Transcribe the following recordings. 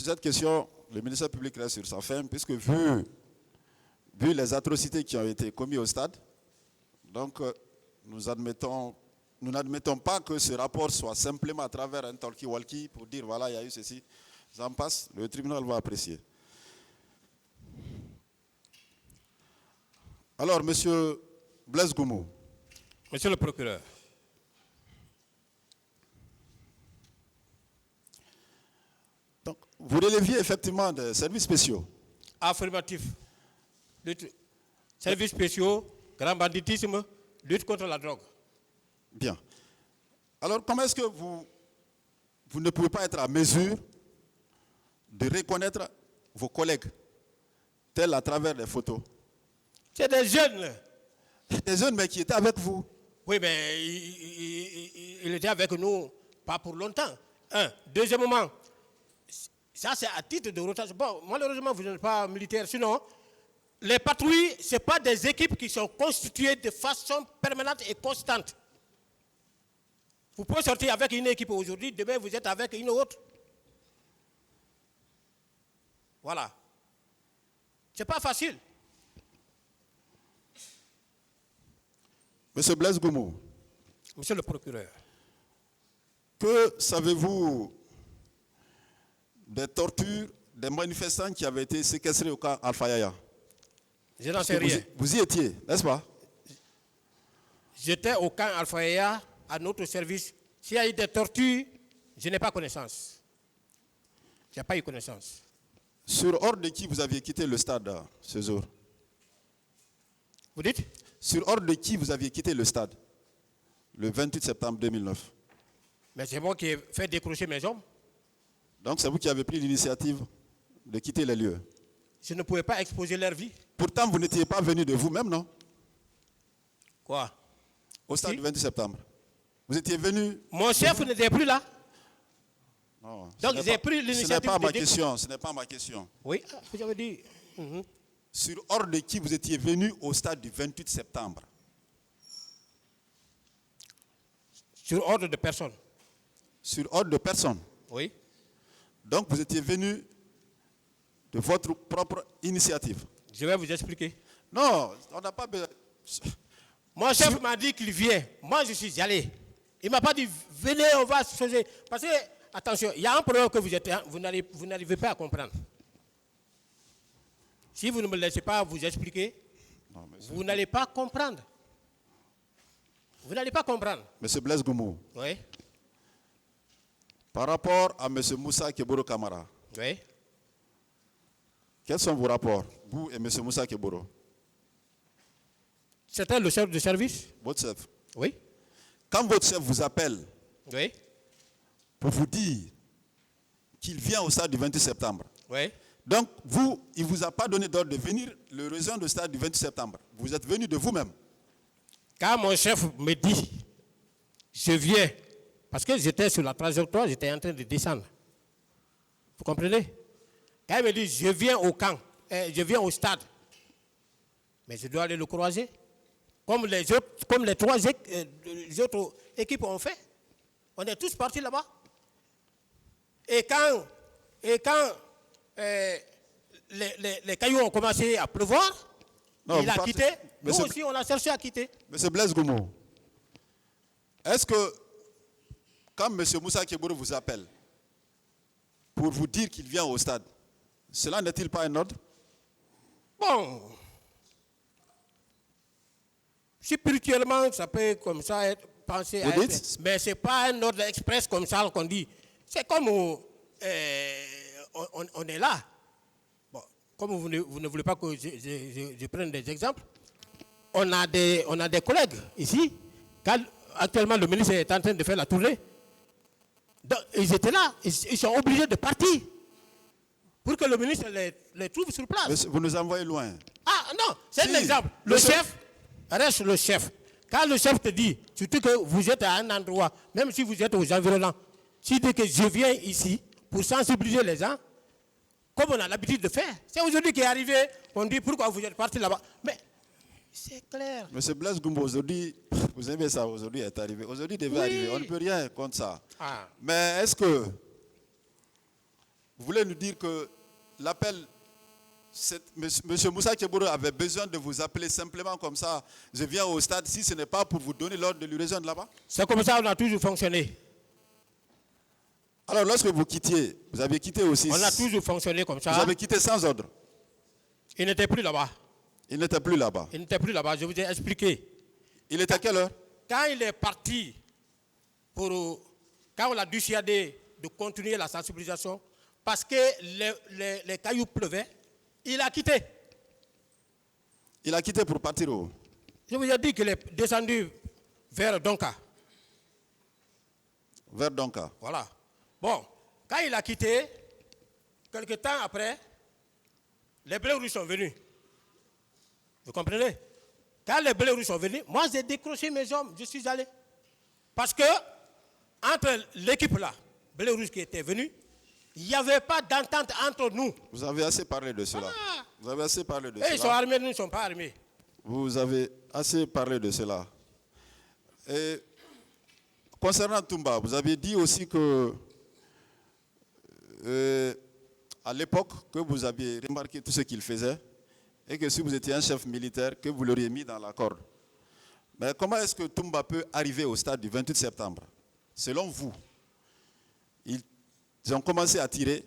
sur cette question, le ministère public reste sur sa faim, puisque vu les atrocités qui ont été commises au stade, donc nous n'admettons pas que ce rapport soit simplement à travers un talkie-walkie pour dire voilà, il y a eu ceci, ça en passe, le tribunal va apprécier. Alors, monsieur Blaise Goumou. Monsieur le procureur. Donc, vous releviez effectivement des services spéciaux. Affirmatif. Services spéciaux, grand banditisme, lutte contre la drogue. Bien. Alors, comment est-ce que vous ne pouvez pas être à mesure de reconnaître vos collègues, tels à travers les photos? C'est des jeunes. Des jeunes, mais qui étaient avec vous. Oui, mais il était avec nous, pas pour longtemps. Deuxièmement, ça c'est à titre de rotation. Bon, malheureusement, vous n'êtes pas militaire. Sinon, les patrouilles, ce n'est pas des équipes qui sont constituées de façon permanente et constante. Vous pouvez sortir avec une équipe aujourd'hui, demain vous êtes avec une autre. Voilà. Ce n'est pas facile. Monsieur Blaise Goumou. Monsieur le procureur. Que savez-vous des tortures des manifestants qui avaient été séquestrés au camp Alpha Yaya? Je n'en sais rien. Vous y étiez, n'est-ce pas? J'étais au camp Alpha Yaya, à notre service. S'il y a eu des tortures, je n'ai pas connaissance. Je n'ai pas eu connaissance. Sur ordre de qui vous aviez quitté le stade ce jour? Vous dites? Sur ordre de qui vous aviez quitté le stade le 28 septembre 2009? Mais c'est moi qui ai fait décrocher mes hommes. Donc c'est vous qui avez pris l'initiative de quitter les lieux? Je ne pouvais pas exposer leur vie. Pourtant, vous n'étiez pas venu de vous-même, non? Quoi? Au stade du 28 septembre. Vous étiez venu... Mon chef n'était plus là. Non, donc j'ai pris l'initiative. Ce n'est pas ma question, ce n'est pas ma question. Oui, vous avez dit... Sur ordre de qui vous étiez venu au stade du 28 septembre? Sur ordre de personne. Sur ordre de personne? Oui. Donc vous étiez venu de votre propre initiative? Je vais vous expliquer. Non, on n'a pas besoin. Mon chef m'a dit qu'il vient. Moi, je suis allé. Il ne m'a pas dit, venez, on va se changer. Parce que, attention, il y a un problème que vous n'arrivez pas à comprendre. Si vous ne me laissez pas vous expliquer, non, vous n'allez pas comprendre. Vous n'allez pas comprendre. Monsieur Blaise Goumou. Oui. Par rapport à monsieur Moussa Keboro Kamara. Oui. Quels sont vos rapports, vous et monsieur Moussa Keboro? C'était le chef de service. Votre chef? Oui. Quand votre chef vous appelle, oui, pour vous dire qu'il vient au stade du 28 septembre, oui. Donc, vous, il ne vous a pas donné d'ordre de venir le raison du stade du 28 septembre. Vous êtes venu de vous-même. Quand mon chef me dit, je viens, parce que j'étais sur la trajectoire, j'étais en train de descendre. Vous comprenez? Quand il me dit, je viens au camp, je viens au stade, mais je dois aller le croiser. Comme les trois autres équipes ont fait. On est tous partis là-bas. Et quand les cailloux ont commencé à pleuvoir, non, il a quitté. Nous aussi, on a cherché à quitter. Monsieur Blaise Goumou, est-ce que quand M. Moussa Keboro vous appelle pour vous dire qu'il vient au stade, cela n'est-il pas un ordre? Bon, spirituellement, ça peut comme ça être pensé à être, mais ce n'est pas un ordre express comme ça qu'on dit. C'est comme on est là. Bon, comme vous ne voulez pas que je prenne des exemples, on a des collègues ici. Quand actuellement le ministre est en train de faire la tournée, donc, ils étaient là, ils sont obligés de partir pour que le ministre les trouve sur place. Mais vous nous envoyez loin. Ah non, c'est un exemple. Le chef reste le chef. Quand le chef te dit, surtout que vous êtes à un endroit, même si vous êtes aux environnants, s'il dit que je viens ici pour sensibiliser les gens, comme on a l'habitude de faire. C'est aujourd'hui qui est arrivé, on dit pourquoi vous êtes parti là-bas. Mais c'est clair. Monsieur Blaise Goumou, aujourd'hui, vous aimez ça, aujourd'hui est arrivé. Aujourd'hui devait arriver, on ne peut rien contre ça. Ah. Mais est-ce que Vous voulez nous dire que l'appel, M. Moussa Kebouro avait besoin de vous appeler simplement comme ça, je viens au stade, si ce n'est pas pour vous donner l'ordre de lui rejoindre là-bas? C'est comme ça qu'on a toujours fonctionné. Alors lorsque vous quittiez, vous avez quitté aussi. On a toujours fonctionné comme ça. Vous avez quitté sans ordre. Il n'était plus là-bas. Il n'était plus là-bas. Il n'était plus là-bas, je vous ai expliqué. Il était à quelle heure? Quand il est parti, quand on l'a dissuadé de continuer la sensibilisation, parce que les cailloux pleuvaient, il a quitté. Il a quitté pour partir où? Je vous ai dit qu'il est descendu vers Donka. Vers Donka. Voilà. Bon, quand il a quitté, quelque temps après, les bleus rouges sont venus. Vous comprenez? Quand les bleus rouges sont venus, moi j'ai décroché mes hommes, je suis allé. Parce que, entre l'équipe là, bleu rouge qui était venue, il n'y avait pas d'entente entre nous. Vous avez assez parlé de cela. Ah. Vous avez assez parlé de Et cela. ils sont armés, nous ne sommes pas armés. Vous avez assez parlé de cela. Et concernant Toumba, vous avez dit aussi que à l'époque que vous aviez remarqué tout ce qu'il faisait et que si vous étiez un chef militaire, que vous l'auriez mis dans la corde. Mais comment est-ce que Toumba peut arriver au stade du 28 septembre? Selon vous, ils ont commencé à tirer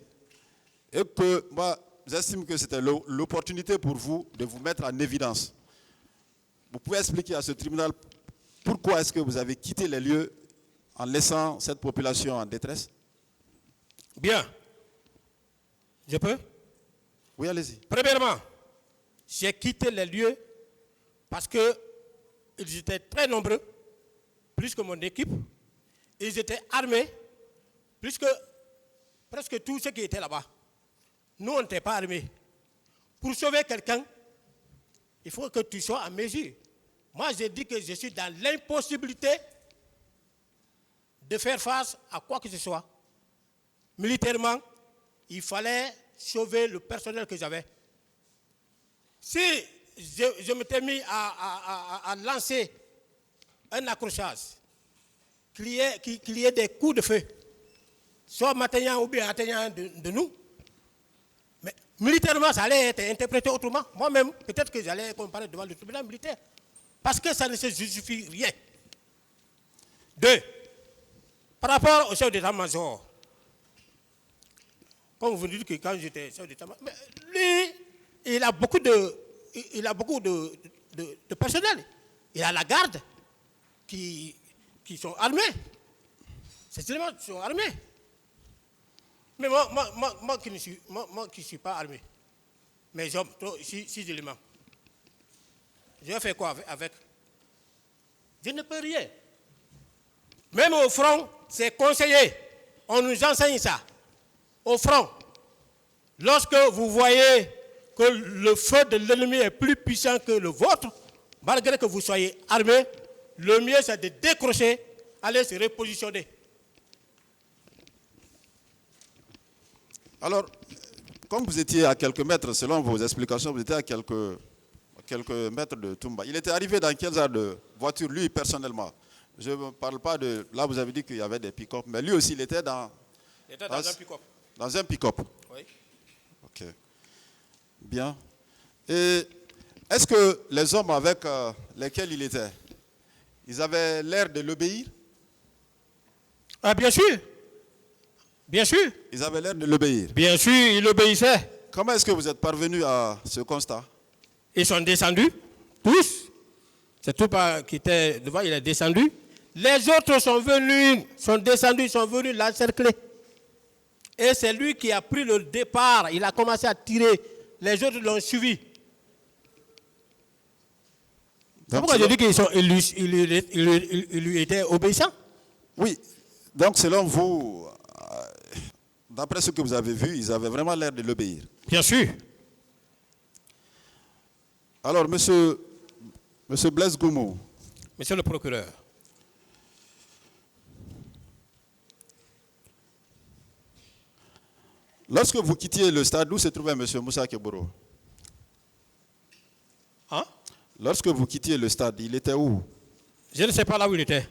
et que moi, j'estime que c'était l'opportunité pour vous de vous mettre en évidence. Vous pouvez expliquer à ce tribunal pourquoi est-ce que vous avez quitté les lieux en laissant cette population en détresse? Bien. Je peux? Oui, allez-y. Premièrement, j'ai quitté les lieux parce qu'ils étaient très nombreux, plus que mon équipe. Ils étaient armés, plus que presque tous ceux qui étaient là-bas. Nous, on n'était pas armés. Pour sauver quelqu'un, il faut que tu sois en mesure. Moi, j'ai dit que je suis dans l'impossibilité de faire face à quoi que ce soit. Militairement, il fallait sauver le personnel que j'avais. Si je m'étais mis à lancer un accrochage, qu'il y ait des coups de feu, soit m'atteignant ou bien atteignant de nous, mais militairement, ça allait être interprété autrement. Moi-même, peut-être que j'allais comparer devant le tribunal militaire. Parce que ça ne se justifie rien. Deux, par rapport au chef d'état-major, comme vous dites que quand j'étais chef d'état-major, lui, il a beaucoup de personnel. Il a la garde qui sont armés. C'est seulement qui sont armés. Mais moi qui ne suis pas armé, mes hommes, 6 éléments, je vais faire quoi avec? Je ne peux rien. Même au front, c'est conseillé. On nous enseigne ça. Au front, lorsque vous voyez que le feu de l'ennemi est plus puissant que le vôtre, malgré que vous soyez armé, le mieux c'est de décrocher, aller se repositionner. Alors, comme vous étiez à quelques mètres, selon vos explications, vous étiez à quelques mètres de Toumba. Il était arrivé dans quel genre de voiture, lui, personnellement? Je ne parle pas de... Là, vous avez dit qu'il y avait des pick-up, mais lui aussi, il était dans... Il était dans un pick-up. Dans un pick-up? Oui. Ok. Bien. Et est-ce que les hommes avec lesquels il était, ils avaient l'air de l'obéir? Ah, bien sûr. Bien sûr. Ils avaient l'air de l'obéir. Bien sûr, ils obéissaient. Comment est-ce que vous êtes parvenu à ce constat? Ils sont descendus, tous. C'est tout qui était devant, il est descendu. Les autres sont venus, sont descendus, sont venus l'encercler. Et c'est lui qui a pris le départ. Il a commencé à tirer. Les autres l'ont suivi. C'est pourquoi je dis qu'ils lui étaient obéissants. Oui. Donc, selon vous, d'après ce que vous avez vu, ils avaient vraiment l'air de l'obéir. Bien sûr. Alors, monsieur Blaise Goumou. Monsieur le procureur. Lorsque vous quittiez le stade, où se trouvait M. Moussa Kebouro? Hein? Lorsque vous quittiez le stade, il était où? Je ne sais pas là où il était.